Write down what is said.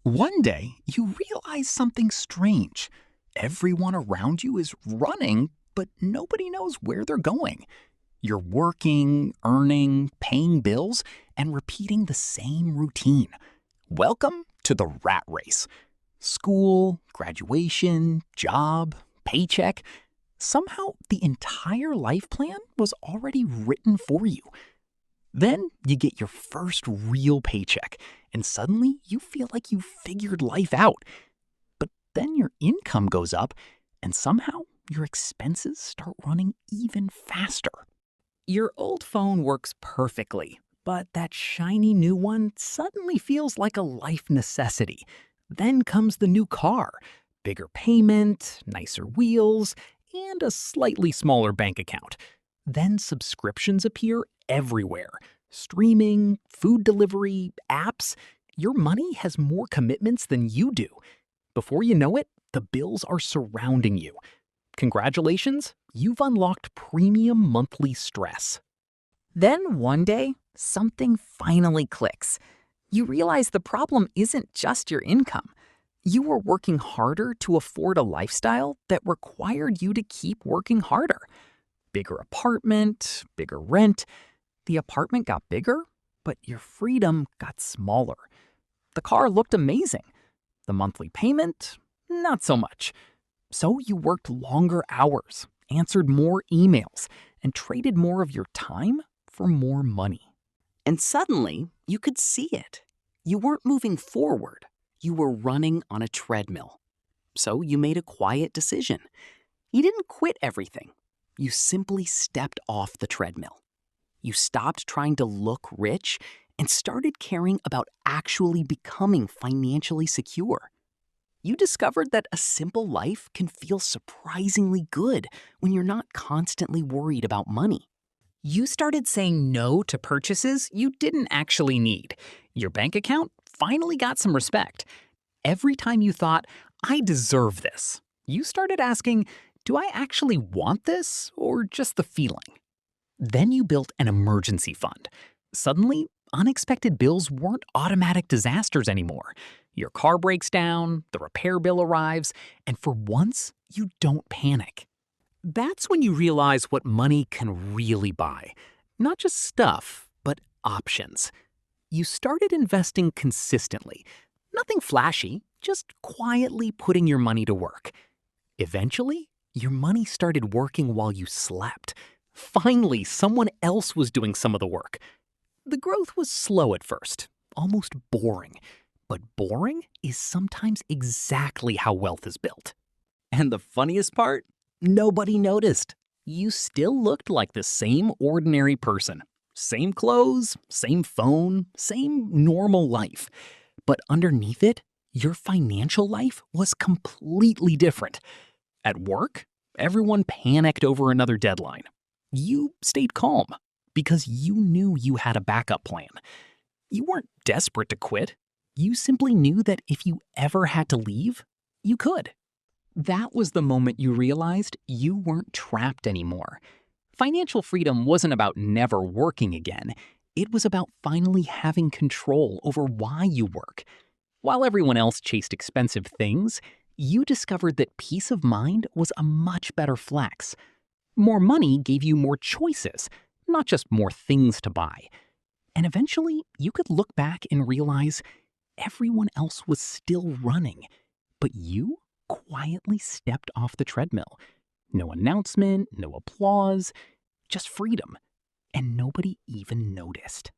One day, you realize something strange. Everyone around you is running, but nobody knows where they're going. You're working, earning, paying bills, and repeating the same routine. Welcome to the rat race. School, graduation, job, paycheck. Somehow, the entire life plan was already written for you. Then you get your first real paycheck, and suddenly you feel like you've figured life out. But then your income goes up, and somehow your expenses start running even faster. Your old phone works perfectly, but that shiny new one suddenly feels like a life necessity. Then comes the new car, bigger payment, nicer wheels, and a slightly smaller bank account. Then subscriptions appear everywhere. Streaming, food delivery, apps. Your money has more commitments than you do. Before you know it, the bills are surrounding you. Congratulations, you've unlocked premium monthly stress. Then one day, something finally clicks. You realize the problem isn't just your income. You were working harder to afford a lifestyle that required you to keep working harder. Bigger apartment, bigger rent. The apartment got bigger, but your freedom got smaller. The car looked amazing. The monthly payment, not so much. So you worked longer hours, answered more emails, and traded more of your time for more money. And suddenly, you could see it. You weren't moving forward. You were running on a treadmill. So you made a quiet decision. You didn't quit everything. You simply stepped off the treadmill. You stopped trying to look rich and started caring about actually becoming financially secure. You discovered that a simple life can feel surprisingly good when you're not constantly worried about money. You started saying no to purchases you didn't actually need. Your bank account finally got some respect. Every time you thought, I deserve this, you started asking, do I actually want this or just the feeling? Then you built an emergency fund. Suddenly, unexpected bills weren't automatic disasters anymore. Your car breaks down, the repair bill arrives, and for once, you don't panic. That's when you realize what money can really buy. Not just stuff, but options. You started investing consistently. Nothing flashy, just quietly putting your money to work. Eventually, your money started working while you slept. Finally, someone else was doing some of the work. The growth was slow at first, almost boring. But boring is sometimes exactly how wealth is built. And the funniest part? Nobody noticed. You still looked like the same ordinary person. Same clothes, same phone, same normal life. But underneath it, your financial life was completely different. At work, everyone panicked over another deadline. You stayed calm because you knew you had a backup plan. You weren't desperate to quit. You simply knew that if you ever had to leave, you could. That was the moment you realized you weren't trapped anymore. Financial freedom wasn't about never working again. It was about finally having control over why you work. While everyone else chased expensive things, you discovered that peace of mind was a much better flex. More money gave you more choices, not just more things to buy. And eventually, you could look back and realize everyone else was still running, but you quietly stepped off the treadmill. No announcement, no applause, just freedom. And nobody even noticed.